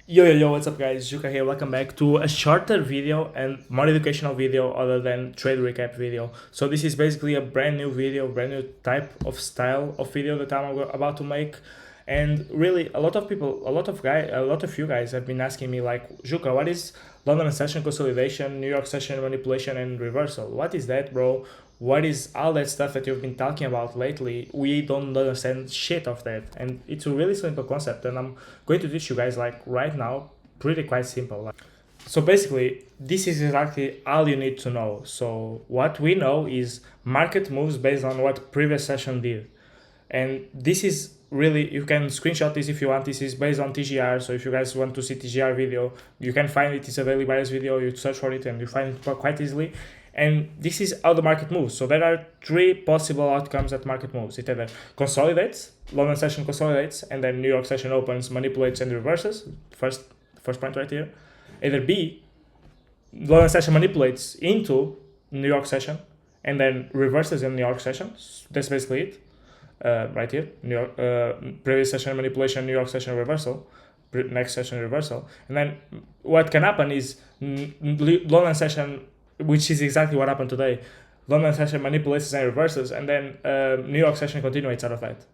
Yo, what's up guys, Juka here, welcome back to a shorter video and more educational video other than trade recap video. So this is basically a brand new video, brand new type of style of video that I'm about to make. And really a lot of people, a lot of you guys have been asking me like, Juka, what is London session consolidation, New York session manipulation and reversal? What is that, bro? What is all that stuff that you've been talking about lately? We don't understand shit of that, and it's a really simple concept, and I'm going to teach you guys like right now, pretty quite simple. So basically, this is exactly all you need to know. So what we know is market moves based on what previous session did, and this is really, you can screenshot this if you want. This is based on TGR, so if you guys want to see TGR video, you can find it. It's a daily bias video, you search for it and you find it quite easily. And this is how the market moves. So there are three possible outcomes that market moves. It either consolidates, London session consolidates, and then New York session opens, manipulates and reverses. First point right here. Either B, London session manipulates into New York session and then reverses in New York session. That's basically it. Right here, New York, previous session manipulation, New York session reversal, next session reversal. And then what can happen is London session, which is exactly what happened today, London session manipulates and reverses, and then New York session continuates out of that.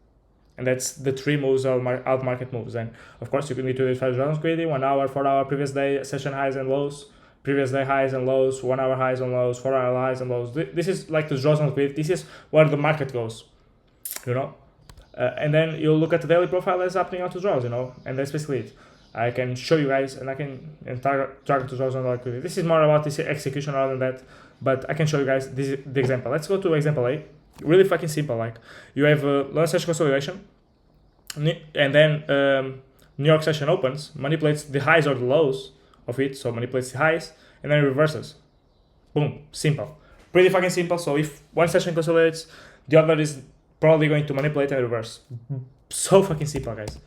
And that's the three moves out market moves. And of course you need to do 5 rounds liquidity, 1 hour, 4 hour, previous day session highs and lows, previous day highs and lows, 1 hour highs and lows, 4 hour highs and lows. This is like the draws on liquidity. This is where the market goes, you know. And then you'll look at the daily profile that's happening on to draws, you know, and that's basically it. I can show you guys, and I can target to draws on liquidity. This is more about this execution rather than that, but I can show you guys the example. Let's go to example A. Really fucking simple. Like, you have a London session consolidation, and then New York session opens, manipulates the highs or the lows of it, so manipulates the highs, and then reverses. Boom, simple. Pretty fucking simple. So if one session consolidates, the other is probably going to manipulate and reverse. So fucking simple, guys.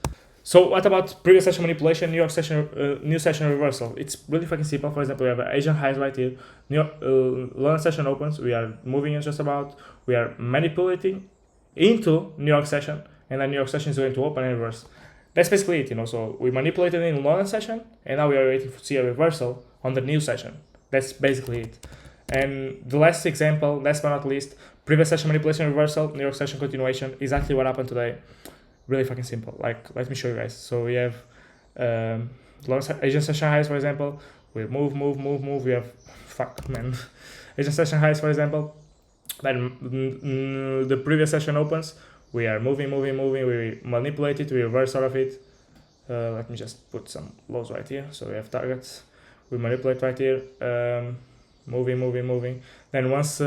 So what about previous session manipulation, New York session, new session reversal? It's really fucking simple. For example, we have Asian highs right here. New York, London session opens. We are moving in just about. We are manipulating into New York session, and then New York session is going to open and reverse. That's basically it, you know. So we manipulated in London session, and now we are waiting to see a reversal on the new session. That's basically it. And the last example, last but not least, previous session manipulation reversal, New York session continuation. Exactly what happened today. Really fucking simple. Like, let me show you guys. So we have Asian session highs, for example. We move. We have Asian session highs, for example. Then the previous session opens. We are moving. We manipulate it. We reverse out of it. Let me just put some lows right here. So we have targets. We manipulate right here. Moving. Then once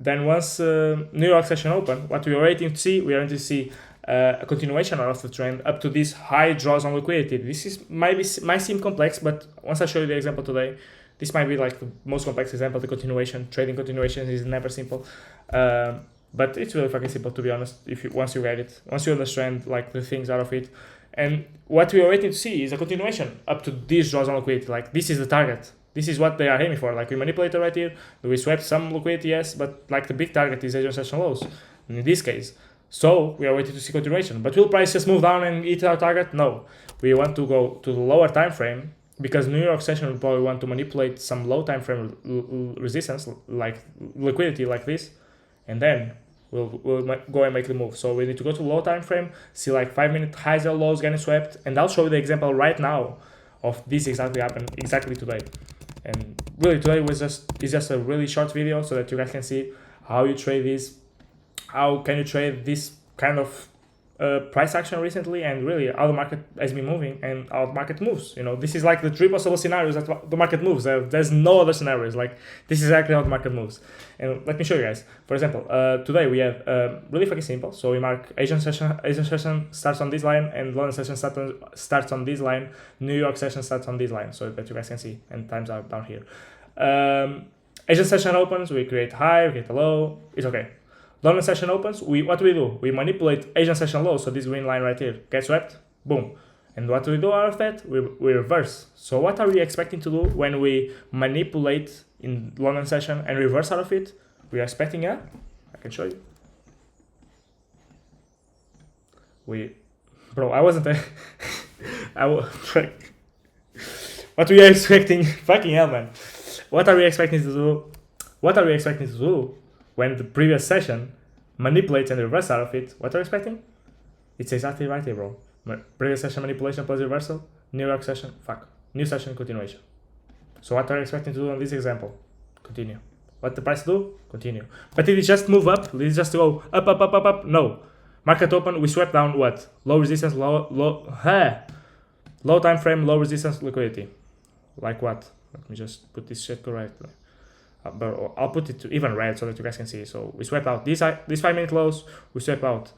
Then once New York session open, what we are waiting to see, we are going to see a continuation of the trend up to these high draws on liquidity. This is might seem complex, but once I show you the example today, this might be like the most complex example. The continuation, trading continuation is never simple, but it's really fucking simple, to be honest. Once you get it, once you understand like the things out of it, and what we are waiting to see is a continuation up to these draws on liquidity. Like, this is the target. This is what they are aiming for. Like, we manipulated right here, we swept some liquidity, yes, but like the big target is Asian session lows in this case. So we are waiting to see continuation. But will price just move down and hit our target? No. We want to go to the lower time frame, because New York session will probably want to manipulate some low time frame resistance, like liquidity like this, and then we'll go and make the move. So we need to go to low time frame, see like 5-minute highs or lows getting swept, and I'll show you the example right now of this exactly happened exactly today. And really today is just a really short video so that you guys can see how you trade this, how can you trade this kind of price action recently, and really how the market has been moving and how the market moves. You know, this is like the 3 possible scenarios that the market moves. There's no other scenarios. Like, this is exactly how the market moves. And let me show you guys. For example, today we have really fucking simple. So we mark Asian session starts on this line, and London session starts on this line. New York session starts on this line, so that you guys can see. And times are down here. Asian session opens. We create high, we create a low. It's okay. London session opens, what do we do? We manipulate Asian session low, so this green line right here gets swept, boom. And what do we do out of that? We reverse. So what are we expecting to do when we manipulate in London session and reverse out of it? We are expecting I can show you. Bro, I wasn't what were you expecting? Fucking hell, man. What are we expecting to do? What are we expecting to do when the previous session manipulates and reverse out of it? What are we expecting? It's exactly right here, bro. Previous session manipulation plus reversal, New York session, new session continuation. So what are you expecting to do on this example? Continue. What the price do? Continue. But did it just move up? Did it just go up? No. Market open, we swept down what? Low resistance, low time frame, low resistance, liquidity. Like what? Let me just put this shit correctly. But I'll put it to even red so that you guys can see. So we swept out this 5 minute lows. We swept out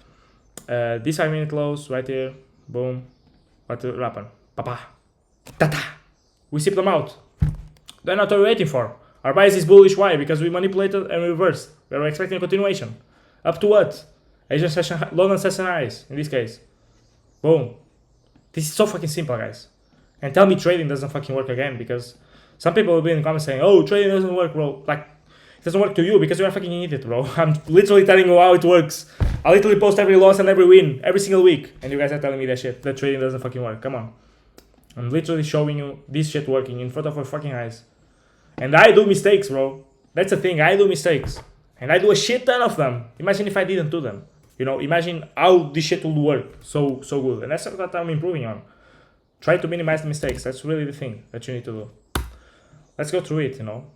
this 5 minute lows right here. Boom. What will happen? Papa. Tata. We sip them out. Then what are we waiting for? Our bias is bullish. Why? Because we manipulated and reversed. We were expecting a continuation. Up to what? Asian session, London session highs in this case. Boom. This is so fucking simple, guys. And tell me trading doesn't fucking work again, because some people will be in the comments saying, oh, trading doesn't work, bro. Like, it doesn't work to you because you're a fucking idiot, bro. I'm literally telling you how it works. I literally post every loss and every win every single week. And you guys are telling me that shit, that trading doesn't fucking work. Come on. I'm literally showing you this shit working in front of your fucking eyes. And I do mistakes, bro. That's the thing. I do mistakes. And I do a shit ton of them. Imagine if I didn't do them. You know, imagine how this shit would work so good. And that's what I'm improving on. Try to minimize the mistakes. That's really the thing that you need to do. Let's go through it, you know.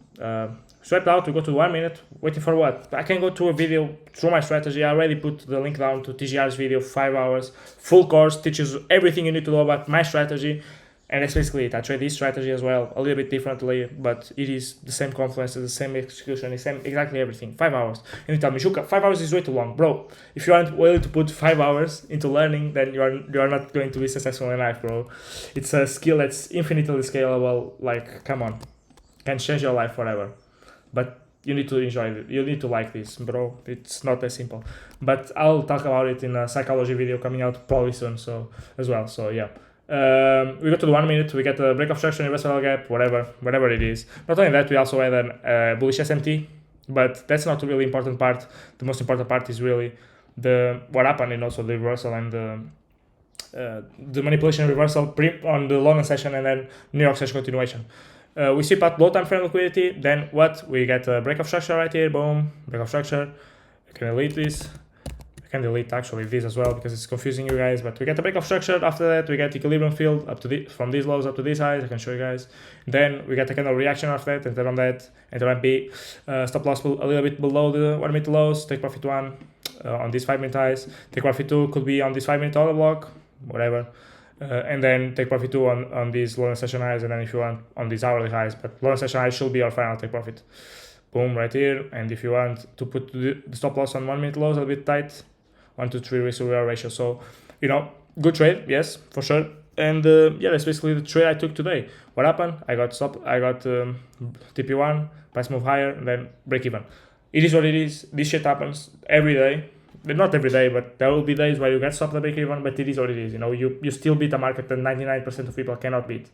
Swept out, we go to 1 minute. Waiting for what? I can go to a video through my strategy. I already put the link down to TGR's video, 5 hours. Full course, teaches everything you need to know about my strategy. And that's basically it. I trade this strategy as well, a little bit differently, but it is the same confluence, the same execution, the same exactly everything. 5 hours. And you tell me, Shuka, 5 hours is way too long. Bro, if you aren't willing to put 5 hours into learning, then you are not going to be successful in life, bro. It's a skill that's infinitely scalable. Like, come on. Can change your life forever. But you need to enjoy it. You need to like this, bro. It's not that simple. But I'll talk about it in a psychology video coming out probably soon, so as well. So yeah. We go to the 1 minute, we get a break of structure, universal gap, whatever it is. Not only that, we also had a bullish SMT, but that's not the really important part. The most important part is really what happened, and also the reversal and the manipulation reversal on the London session and then New York session continuation. We sweep out low time frame liquidity. Then what? We get a break of structure right here. Boom, break of structure. I can delete this. Can delete actually this as well because it's confusing you guys, but we get a break of structure. After that we get equilibrium field up to from these lows up to these highs. I can show you guys. Then we get a kind of reaction after that, enter on that, enter on B, stop loss a little bit below the 1 minute lows, take profit 1 on these 5 minute highs, take profit 2 could be on this 5 minute order block, whatever, and then take profit 2 on these London session highs, and then if you want on these hourly highs, but London session highs should be our final take profit. Boom, right here. And if you want to put the stop loss on 1 minute lows a bit tight, 1 to 3 risk to reward ratio. So, you know, good trade, yes, for sure. And yeah, that's basically the trade I took today. What happened? I got TP1, price move higher, and then break even. It is what it is. This shit happens every day. Not every day, but there will be days where you get stopped at break even, but it is what it is. You know, you still beat a market that 99% of people cannot beat.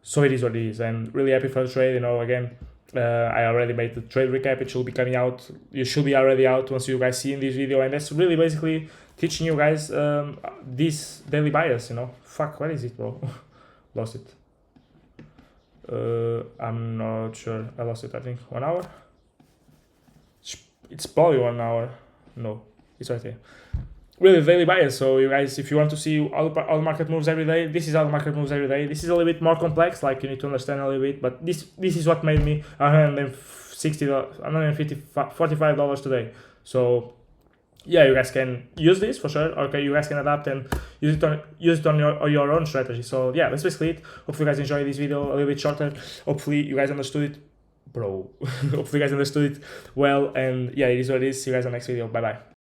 So it is what it is. And really happy for the trade, you know, again. I already made the trade recap. It should be coming out. It should be already out once you guys see in this video. And that's really basically teaching you guys this daily bias, you know. Fuck, what is it, bro? Lost it. I'm not sure. I lost it, I think. 1 hour? It's probably 1 hour. No, it's right here. Really daily bias. So you guys, if you want to see all the market moves every day, this is how the market moves every day. This is a little bit more complex, like you need to understand a little bit, but this is what made me $145 today. So yeah, you guys can use this for sure. Okay, you guys can adapt and use it on your own strategy. So yeah, that's basically it. Hopefully you guys enjoyed this video, a little bit shorter. Hopefully you guys understood it, bro. Hopefully you guys understood it well, and yeah, it is what it is. See you guys on the next video. Bye bye.